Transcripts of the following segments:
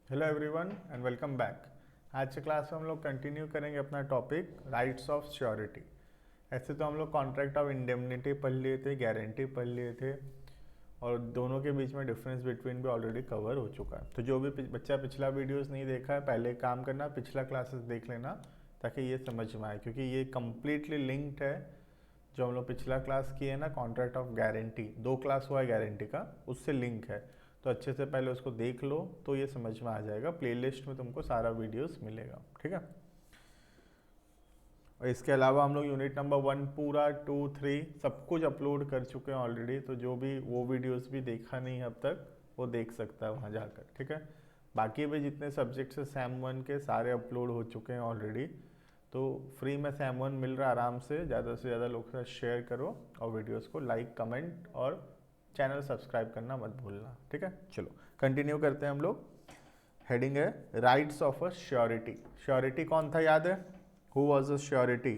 Hello everyone and welcome back. आज के class में हम लोग कंटिन्यू करेंगे अपना टॉपिक राइट्स ऑफ श्योरिटी। ऐसे तो हम लोग कॉन्ट्रैक्ट ऑफ इंडेमनिटी पढ़ लिए थे, गारंटी पढ़ लिए थे और दोनों के बीच में डिफरेंस बिटवीन भी ऑलरेडी कवर हो चुका है। तो जो भी बच्चा पिछला वीडियोस नहीं देखा है, पहले काम करना, पिछला क्लासेस देख लेना ताकि ये समझ में आए, क्योंकि ये कम्प्लीटली लिंक्ड है। जो हम लोग पिछला क्लास किए ना, कॉन्ट्रैक्ट ऑफ गारंटी, 2 क्लास हुआ है गारंटी का, उससे लिंक है। तो अच्छे से पहले उसको देख लो तो ये समझ में आ जाएगा। प्लेलिस्ट में तुमको सारा वीडियोस मिलेगा, ठीक है। और इसके अलावा हम लोग यूनिट नंबर 1 पूरा 2 3 सब कुछ अपलोड कर चुके हैं ऑलरेडी। तो जो भी वो वीडियोस भी देखा नहीं है अब तक, वो देख सकता है वहाँ जाकर, ठीक है। बाकी भी जितने सब्जेक्ट्स है सैम 1 के सारे अपलोड हो चुके हैं ऑलरेडी। तो फ्री में सैम 1 मिल रहा है, आराम से ज़्यादा लोग के साथ शेयर करो और वीडियोस को लाइक, कमेंट और चैनल सब्सक्राइब करना मत भूलना, ठीक है। चलो कंटिन्यू करते हैं हम लोग। हेडिंग है rights of a surety. Surety कौन था याद है? Who was a surety?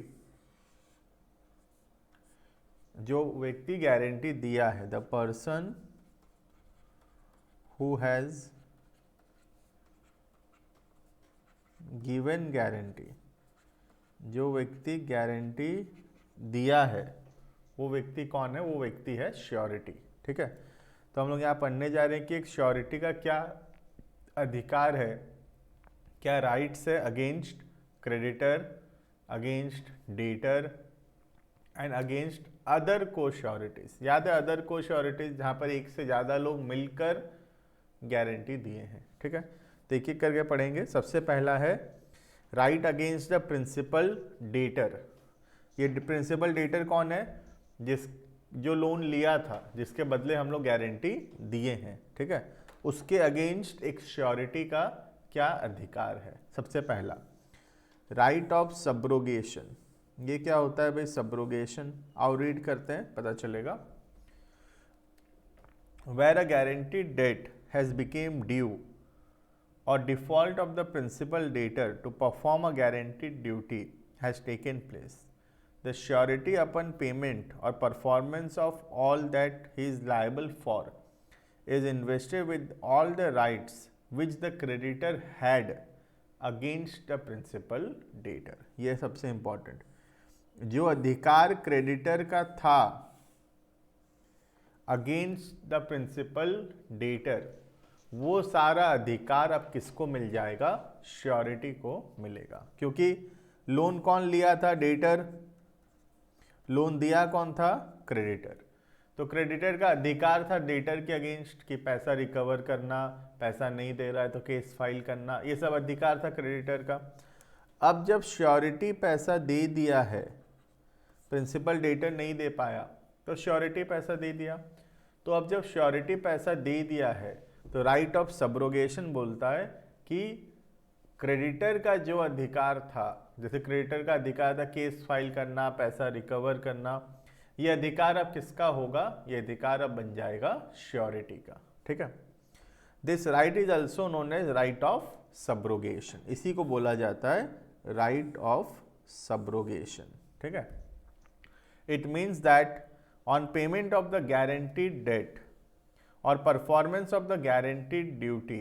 जो व्यक्ति गारंटी दिया है, the person who has given guarantee. जो व्यक्ति गारंटी दिया है वो व्यक्ति कौन है? वो व्यक्ति है श्योरिटी, ठीक है। तो हम लोग यहाँ पढ़ने जा रहे हैं कि एक श्योरिटी का क्या अधिकार है, क्या राइट्स है against creditor, against debtor and against other को श्योरिटीज। याद है अदर को श्योरिटीज, जहाँ पर एक से ज़्यादा लोग मिलकर गारंटी दिए हैं, ठीक है। तो एक एक करके पढ़ेंगे। सबसे पहला है right against the principal debtor. ये प्रिंसिपल डेटर कौन है? जो लोन लिया था, जिसके बदले हम लोग गारंटी दिए हैं, ठीक है, उसके अगेंस्ट एक श्योरिटी का क्या अधिकार है? सबसे पहला राइट ऑफ सब्रोगेशन। ये क्या होता है भाई सब्रोगेशन? आओ रीड करते हैं, पता चलेगा। Where a guaranteed debt has become due or default of the principal debtor to perform a guaranteed duty has taken place, the surety upon payment or performance of all that he is liable for is invested with all the rights which the creditor had against the principal debtor. ये सबसे important, जो अधिकार creditor का था against the principal debtor, वो सारा अधिकार अब किसको मिल जाएगा? श्योरिटी को मिलेगा। क्योंकि लोन कौन लिया था? डेटर। लोन दिया कौन था? क्रेडिटर। तो क्रेडिटर का अधिकार था डेटर के अगेंस्ट कि पैसा रिकवर करना, पैसा नहीं दे रहा है तो केस फाइल करना, ये सब अधिकार था क्रेडिटर का। अब जब श्योरिटी पैसा दे दिया है, प्रिंसिपल डेटर नहीं दे पाया तो श्योरिटी पैसा दे दिया। तो अब जब श्योरिटी पैसा दे दिया है तो राइट ऑफ सब्रोगेशन बोलता है कि क्रेडिटर का जो अधिकार था, जैसे क्रेडिटर का अधिकार था केस फाइल करना, पैसा रिकवर करना, ये अधिकार अब किसका होगा? ये अधिकार अब बन जाएगा श्योरिटी का, ठीक है। This right is also known as right of subrogation. इसी को बोला जाता है राइट ऑफ सब्रोगेशन, ठीक है। It means that on payment of the guaranteed debt or performance of the guaranteed duty,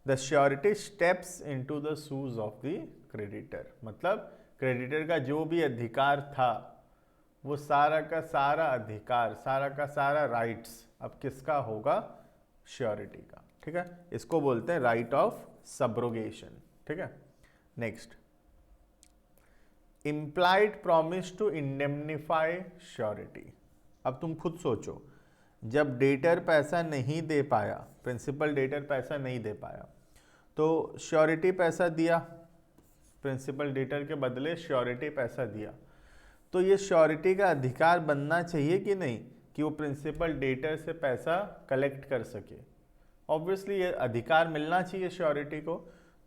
the surety steps into the shoes of the creditor। मतलब creditor का जो भी अधिकार था, वो सारा का सारा अधिकार, सारा का सारा राइट्स अब किसका होगा? श्योरिटी का, ठीक है। इसको बोलते हैं राइट ऑफ सब्रोगेशन, ठीक है। Next, implied promise to indemnify surety. अब तुम खुद सोचो, जब डेटर पैसा नहीं दे पाया, प्रिंसिपल डेटर पैसा नहीं दे पाया, तो श्योरिटी पैसा दिया, प्रिंसिपल डेटर के बदले श्योरिटी पैसा दिया, तो ये श्योरिटी का अधिकार बनना चाहिए कि नहीं कि वो प्रिंसिपल डेटर से पैसा कलेक्ट कर सके? ऑब्वियसली ये अधिकार मिलना चाहिए श्योरिटी को।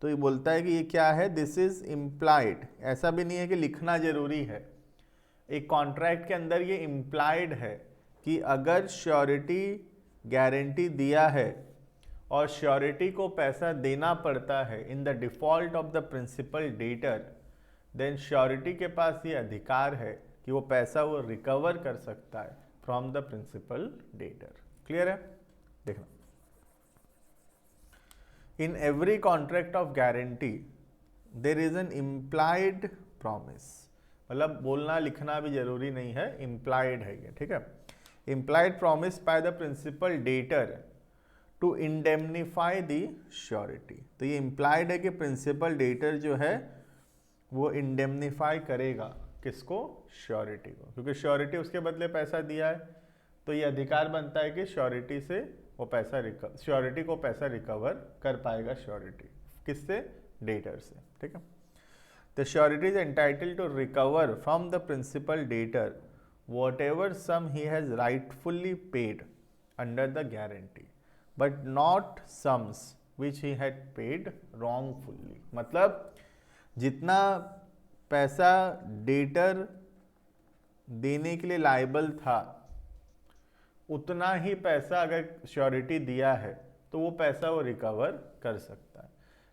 तो ये बोलता है कि ये क्या है? This is implied. ऐसा भी नहीं है कि लिखना जरूरी है, एक कॉन्ट्रैक्ट के अंदर ये इम्प्लाइड है कि अगर श्योरिटी गारंटी दिया है और श्योरिटी को पैसा देना पड़ता है in the default of the principal debtor, then surety के पास ये अधिकार है कि वो पैसा वो रिकवर कर सकता है from the principal debtor. Clear है? देखना, in every contract of guarantee there is an implied promise, मतलब बोलना लिखना भी जरूरी नहीं है, इम्प्लाइड है ये, ठीक है। Implied promise by the principal debtor to indemnify the surety. तो ये इम्प्लाइड है कि प्रिंसिपल डेटर जो है वो इंडेमनीफाई करेगा किसको, श्योरिटी को, क्योंकि श्योरिटी उसके बदले पैसा दिया है, तो ये अधिकार बनता है कि श्योरिटी से वो पैसा श्योरिटी को पैसा रिकवर कर पाएगा, श्योरिटी किससे, डेटर से, ठीक है। The surety is entitled to recover from the principal debtor whatever sum he has rightfully paid under the guarantee but not sums which he had paid wrongfully। मतलब जितना पैसा डेटर देने के लिए लायबल था उतना ही पैसा अगर श्योरिटी दिया है तो वो पैसा वो रिकवर कर सकता है।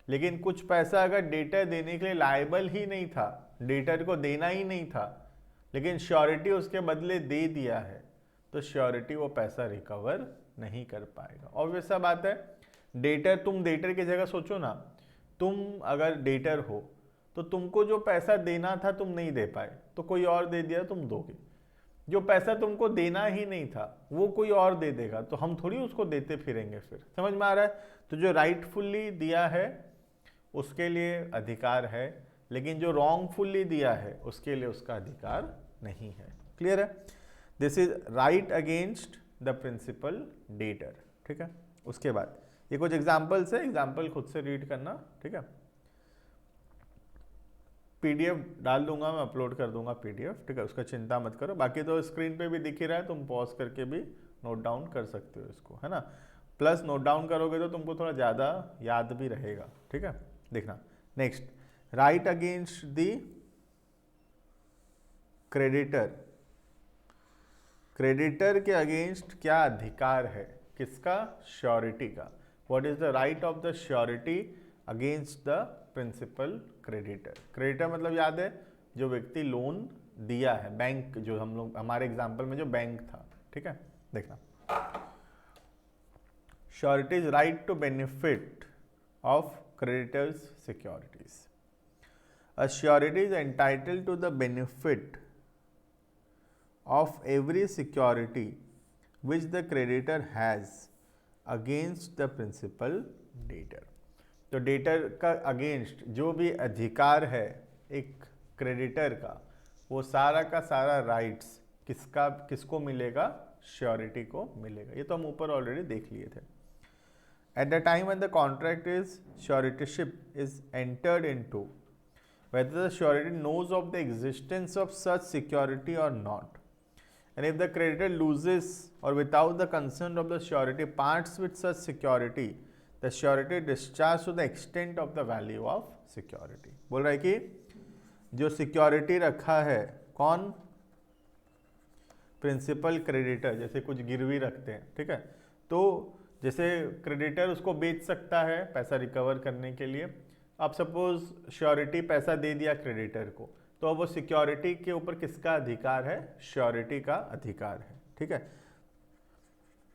लेकिन कुछ पैसा अगर डेटर देने के लिए लायबल ही नहीं था, डेटर को देना ही नहीं था, लेकिन श्योरिटी उसके बदले दे दिया है, तो श्योरिटी वो पैसा रिकवर नहीं कर पाएगा। ऑब्वियस सा बात है, डेटर, तुम डेटर की जगह सोचो ना, तुम अगर डेटर हो तो तुमको जो पैसा देना था तुम नहीं दे पाए, तो कोई और दे दिया तुम दोगे। जो पैसा तुमको देना ही नहीं था वो कोई और दे देगा, तो हम थोड़ी उसको देते फिरेंगे फिर। समझ में आ रहा है? तो जो राइटफुली दिया है उसके लिए अधिकार है, लेकिन जो रॉन्गफुली दिया है उसके लिए उसका अधिकार नहीं है। क्लियर है? This is right against the principal debtor, ठीक है। उसके बाद ये कुछ एग्जाम्पल्स है, एग्जाम्पल खुद से रीड करना, ठीक है। पीडीएफ डाल दूंगा मैं, अपलोड कर दूंगा पीडीएफ, ठीक है, उसका चिंता मत करो। बाकी तो स्क्रीन पे भी दिख ही रहा है, तुम पॉज करके भी नोट डाउन कर सकते हो इसको, है ना। प्लस नोट डाउन करोगे तो तुमको थोड़ा ज़्यादा याद भी रहेगा, ठीक है। देखना next, right against the creditor. Creditor के अगेंस्ट क्या अधिकार है, किसका, श्योरिटी का। What is the right of the surety against the principal creditor. Creditor मतलब याद है जो व्यक्ति लोन दिया है, बैंक, जो हम लोग हमारे एग्जांपल में जो बैंक था, ठीक है। देखना, surety is right to benefit of creditors securities. A surety is entitled to the benefit of every security which the creditor has against the principal debtor. तो डेटर का अगेंस्ट जो भी अधिकार है एक क्रेडिटर का, वो सारा का सारा राइट्स किसको मिलेगा, श्योरिटी को मिलेगा। ये तो हम ऊपर ऑलरेडी देख लिए थे। At the time when the contract is suretyship is entered into, whether the surety knows of the existence of such security or not, and if the creditor loses or without the consent of the surety parts with such security, the surety discharged to the extent of the value of security। बोल रहा है कि जो security रखा है कौन, principal creditor, जैसे कुछ गिरवी रखते हैं, ठीक है, तो जैसे क्रेडिटर उसको बेच सकता है पैसा रिकवर करने के लिए। अब सपोज श्योरिटी पैसा दे दिया क्रेडिटर को, तो अब वो सिक्योरिटी के ऊपर किसका अधिकार है, श्योरिटी का अधिकार है, ठीक है।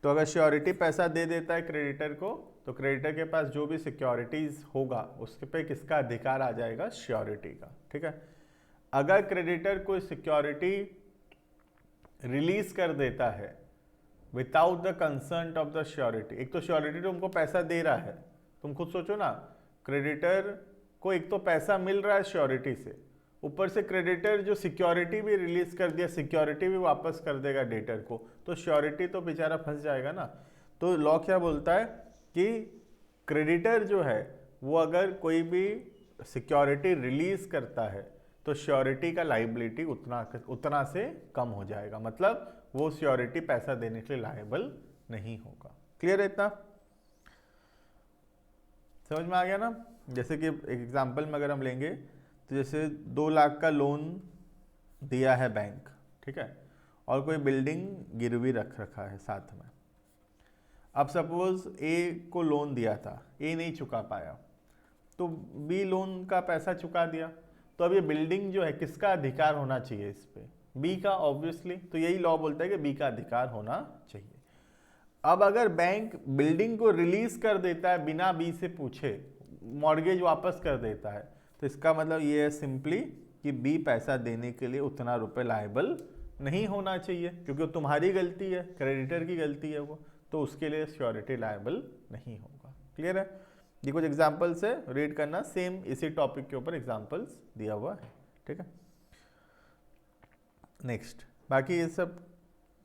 तो अगर श्योरिटी पैसा दे देता है क्रेडिटर को, तो क्रेडिटर के पास जो भी सिक्योरिटीज होगा उसके पे किसका अधिकार आ जाएगा, श्योरिटी का, ठीक है। अगर क्रेडिटर कोई सिक्योरिटी रिलीज कर देता है without the concern of the surety, एक तो श्योरिटी तुमको पैसा दे रहा है, तुम खुद सोचो ना, क्रेडिटर को एक तो पैसा मिल रहा है श्योरिटी से, ऊपर से क्रेडिटर जो सिक्योरिटी भी रिलीज कर दिया, सिक्योरिटी भी वापस कर देगा डेटर को, तो श्योरिटी तो बेचारा फंस जाएगा ना। तो लॉ क्या बोलता है कि क्रेडिटर जो है वो अगर कोई भी सिक्योरिटी रिलीज करता है तो श्योरिटी का लाइबिलिटी उतना से कम हो जाएगा, मतलब वो श्योरिटी पैसा देने के लिए लायबल नहीं होगा। क्लियर है इतना? समझ में आ गया ना। जैसे कि एक एग्जांपल में अगर हम लेंगे तो जैसे 2 लाख का लोन दिया है बैंक, ठीक है, और कोई बिल्डिंग गिरवी रखा है साथ में। अब सपोज ए को लोन दिया था, ए नहीं चुका पाया, तो बी लोन का पैसा चुका दिया, तो अब ये बिल्डिंग जो है किसका अधिकार होना चाहिए इस पे, बी का ऑब्वियसली। तो यही लॉ बोलता है कि बी का अधिकार होना चाहिए। अब अगर बैंक बिल्डिंग को रिलीज कर देता है बिना बी से पूछे, मॉर्गेज वापस कर देता है, तो इसका मतलब ये है सिंपली कि बी पैसा देने के लिए उतना रुपए लायबल नहीं होना चाहिए, क्योंकि वो तुम्हारी गलती है, क्रेडिटर की गलती है वो, तो उसके लिए श्योरिटी लायबल नहीं होगा। क्लियर है? ये कुछ एग्जाम्पल्स है, रीड करना, सेम इसी टॉपिक के ऊपर एग्जाम्पल्स दिया हुआ है। ठीक है, नेक्स्ट, बाकी ये सब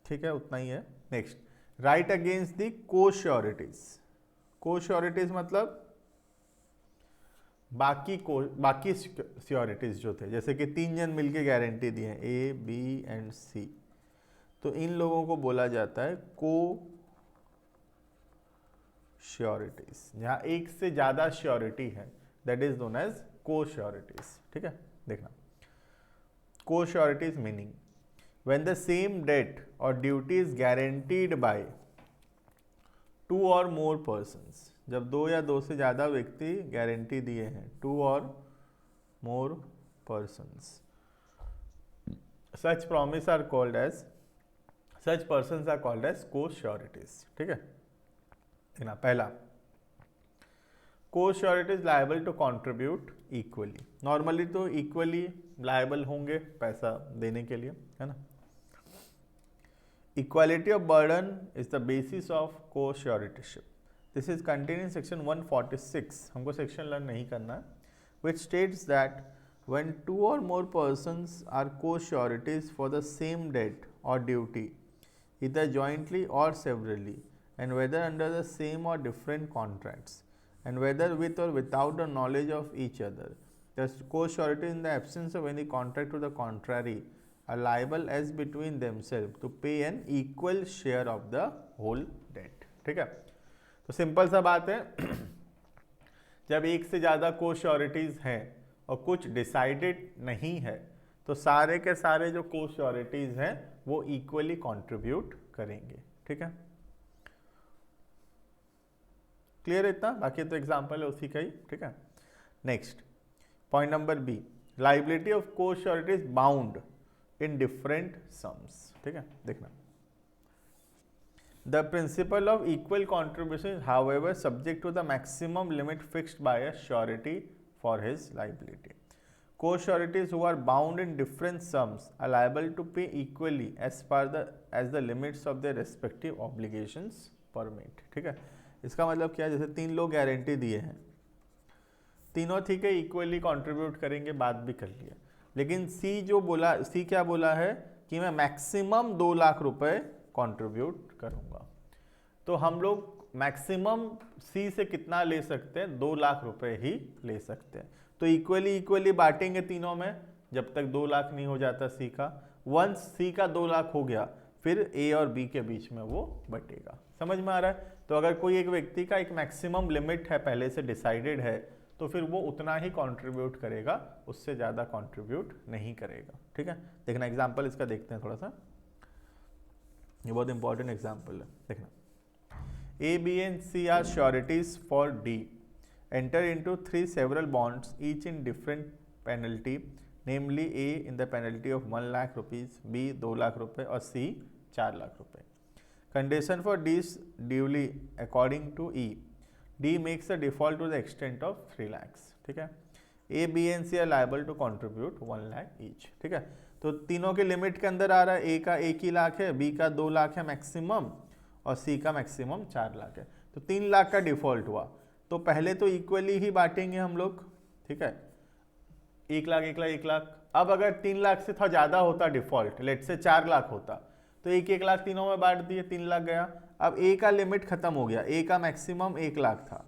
ठीक है, उतना ही है। नेक्स्ट, राइट अगेंस्ट द को श्योरिटीज। को श्योरिटीज मतलब बाकी श्योरिटीज जो थे, जैसे कि 3 जन मिलके गारंटी दिए हैं, ए बी एंड सी, तो इन लोगों को बोला जाता है को श्योरिटीज। जहां एक से ज्यादा श्योरिटी है दैट इज नोन एज को श्योरिटीज। ठीक है, देखना, को sureties meaning when the same debt or duty is guaranteed by 2 or more persons, जब 2 या 2 से ज़्यादा व्यक्ति गारंटी दिए हैं, 2 or more persons, such promise are called as, such persons are called as co-sureties। ठीक है, ना पहला, co-sureties liable to contribute equally। Normally तो इक्वली लायबल होंगे पैसा देने के लिए, है ना। Equality of burden is the basis of co-suretyship. This is contained in section 146, हमको section learn नहीं करना है, which states that when 2 or more persons are co-sureties for the same debt or duty, either jointly or severally, and whether under the same or different contracts, and whether with or without the knowledge of each other, the co-surety in the absence of any contract to the contrary are liable as between themselves to pay an equal share of the whole debt। ठीक है, तो simple सा बात है, जब एक से ज़्यादा को श्योरिटीज़ हैं और कुछ डिसाइडेड नहीं है, तो सारे के सारे जो को श्योरिटीज़ हैं वो इक्वली कंट्रीब्यूट करेंगे। ठीक है, क्लियर है इतना? बाकी तो एग्जाम्पल है उसी का ही। ठीक है, next point number B, liability of co sureties bound in different sums. ठीक है, देखना, the principle of equal contribution however subject to the maximum limit fixed by a surety for his liability. Co-sureties who are bound in different sums are liable to pay equally as the limits of their respective obligations permit। ठीक है, इसका मतलब क्या है, जैसे 3 लोग guarantee दिए हैं, तीनों ठीक है इक्वली कंट्रीब्यूट करेंगे, बात भी कर लिया, लेकिन सी जो बोला, सी क्या बोला है कि मैं मैक्सिमम 2 लाख रुपए कंट्रीब्यूट करूंगा, तो हम लोग मैक्सिमम सी से कितना ले सकते हैं, 2 लाख रुपए ही ले सकते हैं, तो इक्वली बांटेंगे तीनों में जब तक 2 लाख नहीं हो जाता सी का। वंस सी का 2 लाख हो गया, फिर ए और बी के बीच में वो बटेगा। समझ में आ रहा है? तो अगर कोई एक व्यक्ति का एक मैक्सिमम लिमिट है, पहले से डिसाइडेड है, तो फिर वो उतना ही कंट्रीब्यूट करेगा, उससे ज़्यादा कंट्रीब्यूट नहीं करेगा। ठीक है, देखना एग्जाम्पल इसका देखते हैं थोड़ा सा, ये बहुत इंपॉर्टेंट एग्जाम्पल है। देखना, A B and C are sureties for D, enter into 3 several bonds each in different penalty, namely A in the penalty of 1 lakh rupees, B 2 lakh रुपए और C 4 लाख रुपए। Condition for D duly according to E, D makes a default to the extent of 3 lakhs। ठीक है, A, B and C are liable to contribute 1 lakh each। ठीक है, तो तीनों के लिमिट के अंदर आ रहा है, A का 1 ही लाख है, B का 2 लाख है मैक्सिमम और C का मैक्सिमम 4 लाख है, तो 3 लाख का डिफॉल्ट हुआ, तो पहले तो इक्वली ही बांटेंगे हम लोग। ठीक है, 1 लाख 1 लाख 1 लाख। अब अगर 3 लाख से थोड़ा ज़्यादा होता डिफॉल्ट, लेट से 4 लाख होता, तो 1 लाख तीनों में बांट दिए, 3 लाख गया। अब ए का लिमिट खत्म हो गया, ए का मैक्सिमम 1 लाख था,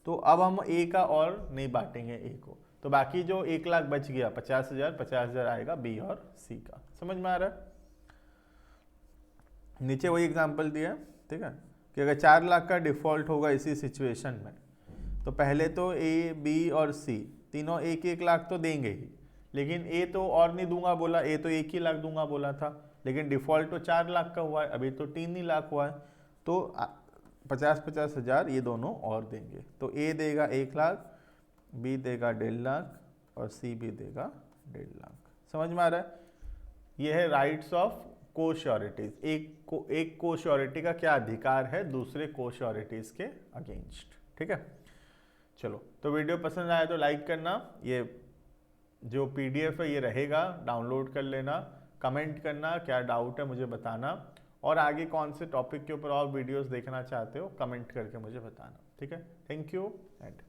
तो अब हम ए का और नहीं बांटेंगे ए को, तो बाकी जो 1 लाख बच गया 50,000 आएगा बी और सी का। समझ में आ रहा है? नीचे वही एग्जाम्पल दिया। ठीक है, कि अगर 4 लाख का डिफॉल्ट होगा इसी सिचुएशन में, तो पहले तो ए बी और सी तीनों 1 लाख तो देंगे ही, लेकिन ए तो और नहीं दूंगा बोला, ए तो 1 ही लाख दूंगा बोला था, लेकिन डिफॉल्ट तो 4 लाख का हुआ है, अभी तो 3 ही लाख हुआ है, तो 50,000 ये दोनों और देंगे, तो ए देगा 1 लाख, बी देगा 1.5 लाख और सी भी देगा 1.5 लाख। समझ में आ रहा है? ये है राइट्स ऑफ को श्योरिटीज, एक को श्योरिटी का क्या अधिकार है दूसरे को श्योरिटीज के अगेंस्ट। ठीक है, चलो तो वीडियो पसंद आया तो लाइक करना, ये जो पीडीएफ है ये रहेगा, डाउनलोड कर लेना, कमेंट करना क्या डाउट है मुझे बताना, और आगे कौन से टॉपिक के ऊपर और वीडियोस देखना चाहते हो कमेंट करके मुझे बताना। ठीक है, थैंक यू एंड